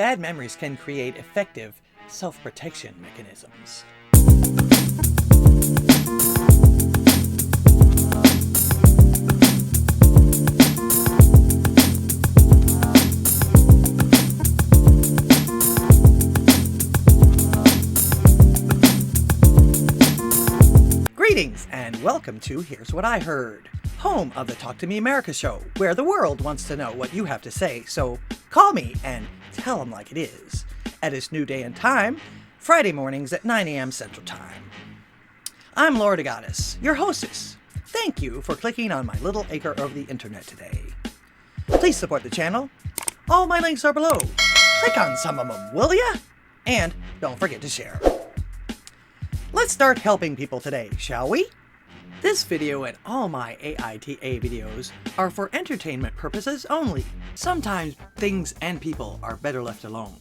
bad memories can create effective self-protection mechanisms. Greetings and welcome to Here's What I Heard, home of the Talk to Me America show, where the world wants to know what you have to say, so call me and tell them like it is. At its new day and time, Friday mornings at 9 a.m. Central Time. I'm ldghwih, your hostess. Thank you for clicking on my little acre of the internet today. Please support the channel. All my links are below. Click on some of them, will ya? And don't forget to share. Let's start helping people today, shall we? This video and all my AITA videos are for entertainment purposes only. Sometimes things and people are better left alone.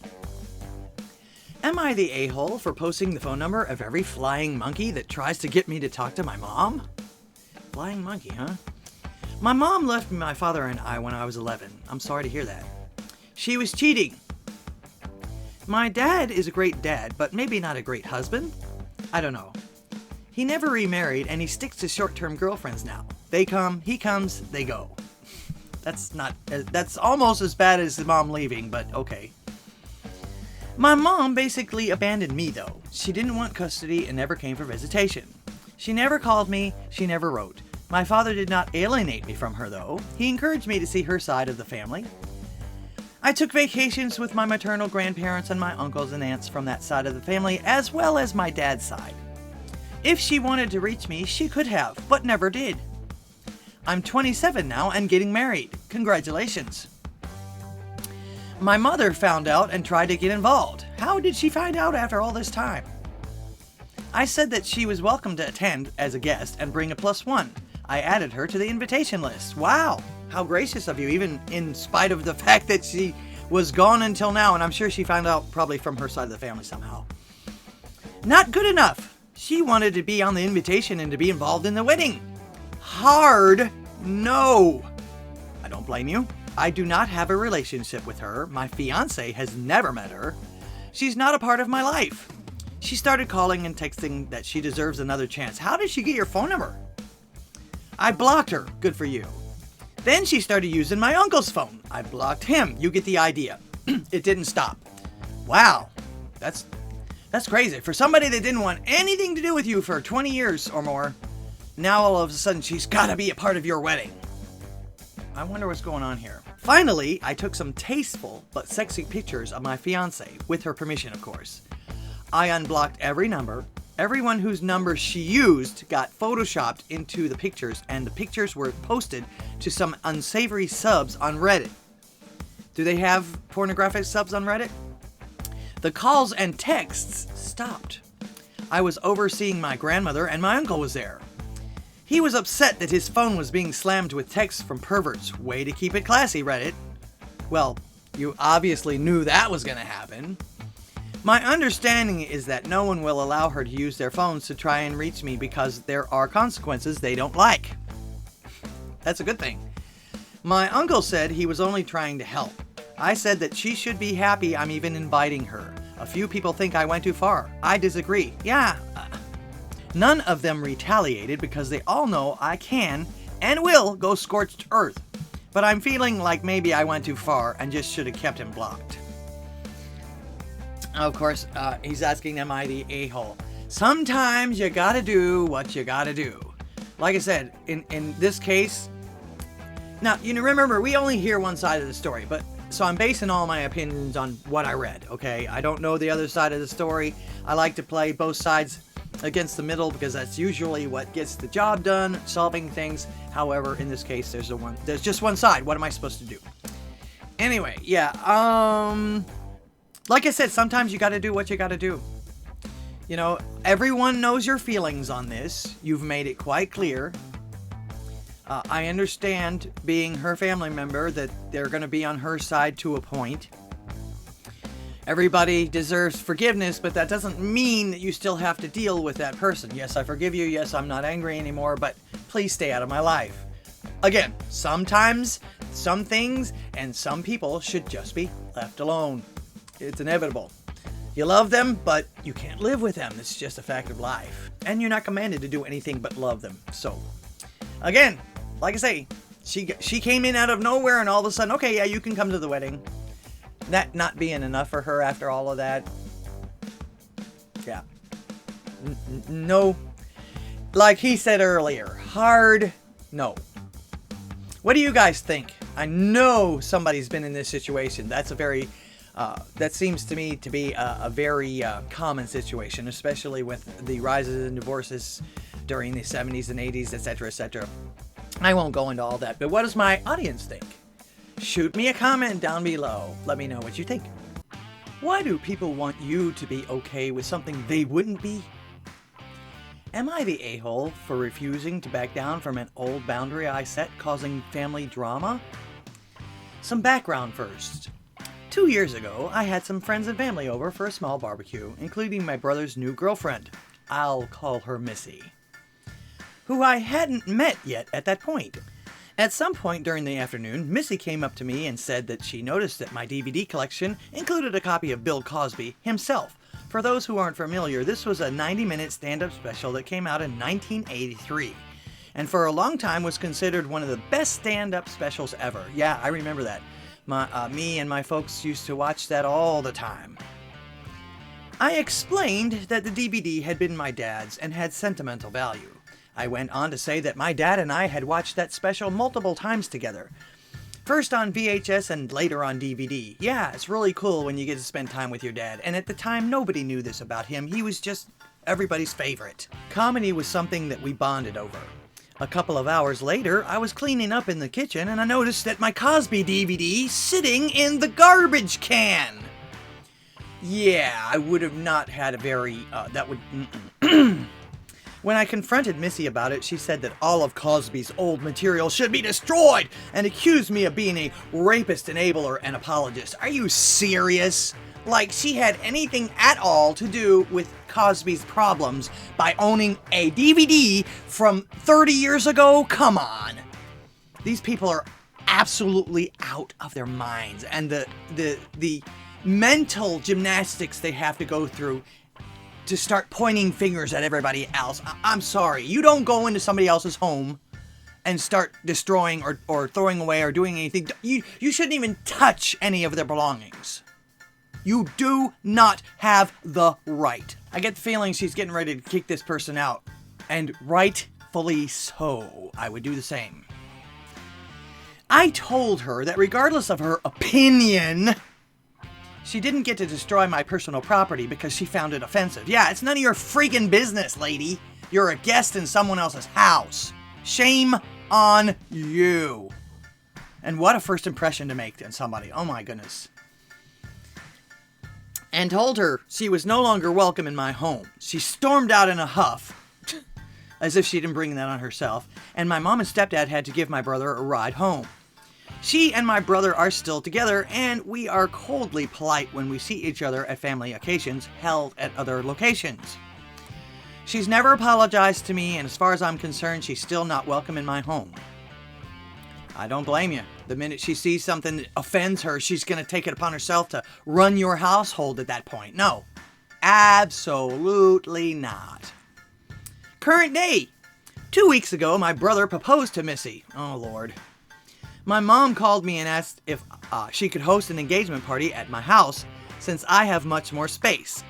Am I the a-hole for posting the phone number of every flying monkey that tries to get me to talk to my mom? Flying monkey, huh? My mom left my father and I when I was 11. I'm sorry to hear that. She was cheating. My dad is a great dad, but maybe not a great husband. I don't know. He never remarried and he sticks to short-term girlfriends now. They come, he comes, they go. That's almost as bad as the mom leaving, but okay. My mom basically abandoned me though. She didn't want custody and never came for visitation. She never called me, she never wrote. My father did not alienate me from her though. He encouraged me to see her side of the family. I took vacations with my maternal grandparents and my uncles and aunts from that side of the family, as well as my dad's side. If she wanted to reach me, she could have, but never did. I'm 27 now and getting married. Congratulations. My mother found out and tried to get involved. How did she find out after all this time? I said that she was welcome to attend as a guest and bring a +1. I added her to the invitation list. Wow, how gracious of you, even in spite of the fact that she was gone until now, and I'm sure she found out probably from her side of the family somehow. Not good enough. She wanted to be on the invitation and to be involved in the wedding. Hard no. I don't blame you. I do not have a relationship with her. My fiance has never met her. She's not a part of my life. She started calling and texting that she deserves another chance. How did she get your phone number? I blocked her. Good for you. Then she started using my uncle's phone. I blocked him. You get the idea. It didn't stop. Wow. That's crazy. For somebody that didn't want anything to do with you for 20 years or more, now all of a sudden she's got to be a part of your wedding. I wonder what's going on here. Finally, I took some tasteful but sexy pictures of my fiance, with her permission of course. I unblocked every number. Everyone whose number she used got photoshopped into the pictures, and the pictures were posted to some unsavory subs on Reddit. Do they have pornographic subs on Reddit? The calls and texts stopped. I was overseeing my grandmother and my uncle was there. He was upset that his phone was being slammed with texts from perverts. Way to keep it classy, Reddit. Well, you obviously knew that was going to happen. My understanding is that no one will allow her to use their phones to try and reach me because there are consequences they don't like. That's a good thing. My uncle said he was only trying to help. I said that she should be happy I'm even inviting her. A few people think I went too far. I disagree. Yeah. None of them retaliated because they all know I can and will go scorched earth. But I'm feeling like maybe I went too far and just should have kept him blocked. Of course, he's asking, am I the a-hole? Sometimes you gotta do what you gotta do. Like I said, in this case, now, you know, remember, we only hear one side of the story, but so I'm basing all my opinions on what I read, okay? I don't know the other side of the story. I like to play both sides against the middle because that's usually what gets the job done, solving things. However, in this case, there's just one side. What am I supposed to do? Anyway, yeah, like I said, sometimes you gotta do what you gotta do. You know, everyone knows your feelings on this. You've made it quite clear. I understand, being her family member, that they're going to be on her side to a point. Everybody deserves forgiveness, but that doesn't mean that you still have to deal with that person. Yes, I forgive you. Yes, I'm not angry anymore, but please stay out of my life. Again, sometimes some things and some people should just be left alone. It's inevitable. You love them, but you can't live with them. It's just a fact of life. And you're not commanded to do anything but love them. So, again, like I say, she came in out of nowhere and all of a sudden, okay, yeah, you can come to the wedding. That not being enough for her after all of that. Yeah. No. Like he said earlier, hard no. What do you guys think? I know somebody's been in this situation. That's a very... that seems to me to be a very common situation, especially with the rises and divorces during the 70s and 80s, etc., etc. I won't go into all that, but what does my audience think? Shoot me a comment down below. Let me know what you think. Why do people want you to be okay with something they wouldn't be? Am I the a-hole for refusing to back down from an old boundary I set, causing family drama? Some background first. 2 years ago, I had some friends and family over for a small barbecue, including my brother's new girlfriend. I'll call her Missy, who I hadn't met yet at that point. At some point during the afternoon, Missy came up to me and said that she noticed that my DVD collection included a copy of Bill Cosby himself. For those who aren't familiar, this was a 90-minute stand-up special that came out in 1983, and for a long time was considered one of the best stand-up specials ever. Yeah, I remember that. Me and my folks used to watch that all the time. I explained that the DVD had been my dad's and had sentimental value. I went on to say that my dad and I had watched that special multiple times together. First on VHS and later on DVD. Yeah, it's really cool when you get to spend time with your dad, and at the time nobody knew this about him. He was just everybody's favorite. Comedy was something that we bonded over. A couple of hours later, I was cleaning up in the kitchen and I noticed that my Cosby DVD sitting in the garbage can. Yeah, I would have not had a very, When I confronted Missy about it, she said that all of Cosby's old material should be destroyed and accused me of being a rapist, enabler, and apologist. Are you serious? Like she had anything at all to do with Cosby's problems by owning a DVD from 30 years ago? Come on. These people are absolutely out of their minds, and the mental gymnastics they have to go through to start pointing fingers at everybody else. I'm sorry. You don't go into somebody else's home and start destroying or throwing away or doing anything. You shouldn't even touch any of their belongings. You do not have the right. I get the feeling she's getting ready to kick this person out. And rightfully so. I would do the same. I told her that regardless of her opinion, she didn't get to destroy my personal property because she found it offensive. Yeah, it's none of your freaking business, lady. You're a guest in someone else's house. Shame on you. And what a first impression to make on somebody. Oh my goodness. And told her she was no longer welcome in my home. She stormed out in a huff, as if she didn't bring that on herself, and my mom and stepdad had to give my brother a ride home. She and my brother are still together, and we are coldly polite when we see each other at family occasions held at other locations. She's never apologized to me, and as far as I'm concerned, she's still not welcome in my home. I don't blame you. The minute she sees something that offends her, she's going to take it upon herself to run your household at that point. No, absolutely not. Current day. 2 weeks ago, my brother proposed to Missy. Oh, Lord. My mom called me and asked if she could host an engagement party at my house since I have much more space.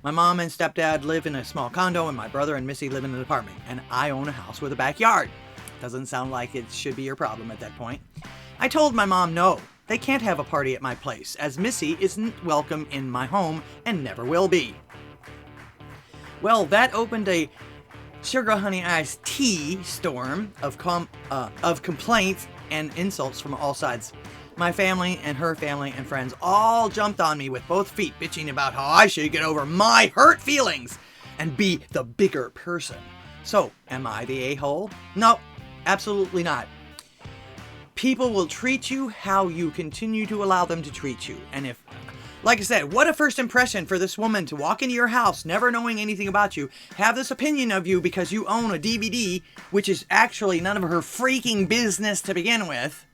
My mom and stepdad live in a small condo, and my brother and Missy live in an apartment, and I own a house with a backyard. Doesn't sound like it should be your problem at that point. I told my mom no, they can't have a party at my place, as Missy isn't welcome in my home and never will be. Well, that opened a sugar honey iced tea storm of complaints and insults from all sides. My family and her family and friends all jumped on me with both feet, bitching about how I should get over my hurt feelings and be the bigger person. So, am I the a-hole? No, absolutely not. People will treat you how you continue to allow them to treat you. And if, like I said, what a first impression for this woman to walk into your house never knowing anything about you, have this opinion of you because you own a DVD, which is actually none of her freaking business to begin with.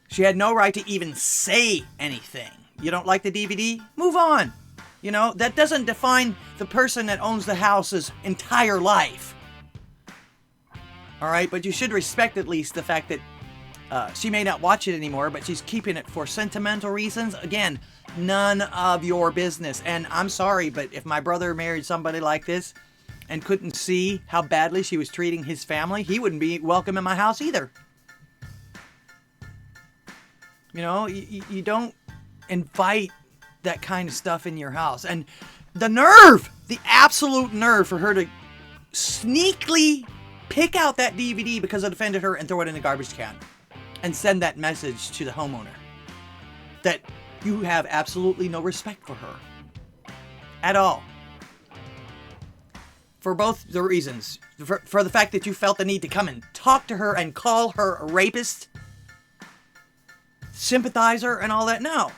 She had no right to even say anything. You don't like the DVD? Move on. You know, that doesn't define the person that owns the house's entire life. All right, but you should respect at least the fact that she may not watch it anymore, but she's keeping it for sentimental reasons. Again, none of your business. And I'm sorry, but if my brother married somebody like this and couldn't see how badly she was treating his family, he wouldn't be welcome in my house either. You know, you don't invite that kind of stuff in your house. And the nerve, the absolute nerve for her to sneakily pick out that DVD because it offended her and throw it in the garbage can and send that message to the homeowner that you have absolutely no respect for her at all. For both the reasons. For the fact that you felt the need to come and talk to her and call her a rapist, sympathizer, and all that. No.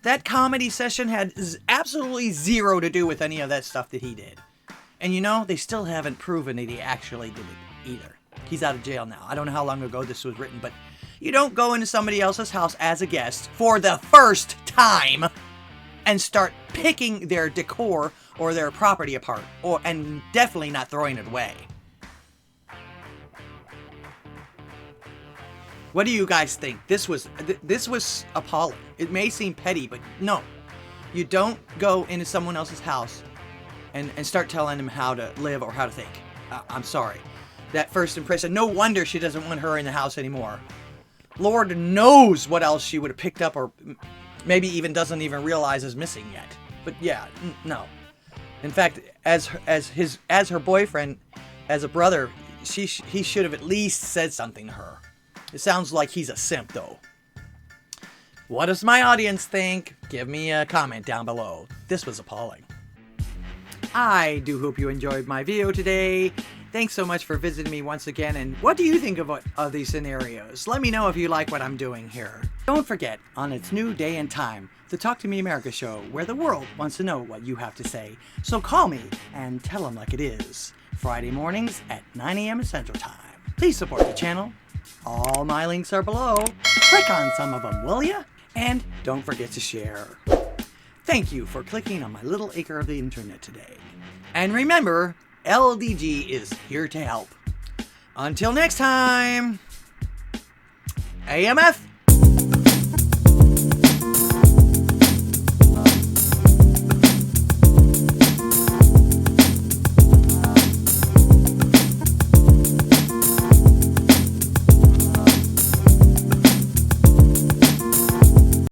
That comedy session had absolutely zero to do with any of that stuff that he did. And you know, they still haven't proven that he actually did it either. He's out of jail now. I don't know how long ago this was written, but you don't go into somebody else's house as a guest for the first time and start picking their decor or their property apart, and definitely not throwing it away. What do you guys think? This was appalling. It may seem petty, but no. You don't go into someone else's house and start telling them how to live or how to think. I'm sorry. That first impression, no wonder she doesn't want her in the house anymore. Lord knows what else she would have picked up, or maybe even doesn't even realize is missing yet. But yeah, no. In fact, as her boyfriend, as a brother, he should have at least said something to her. It sounds like he's a simp, though. What does my audience think? Give me a comment down below. This was appalling. I do hope you enjoyed my video today. Thanks so much for visiting me once again, and what do you think of these scenarios? Let me know if you like what I'm doing here. Don't forget, on its new day and time, the Talk to Me America show, where the world wants to know what you have to say. So call me and tell them like it is. Friday mornings at 9 a.m. Central Time. Please support the channel. All my links are below. Click on some of them, will ya? And don't forget to share. Thank you for clicking on my little acre of the internet today. And remember, LDG is here to help. Until next time, AMF!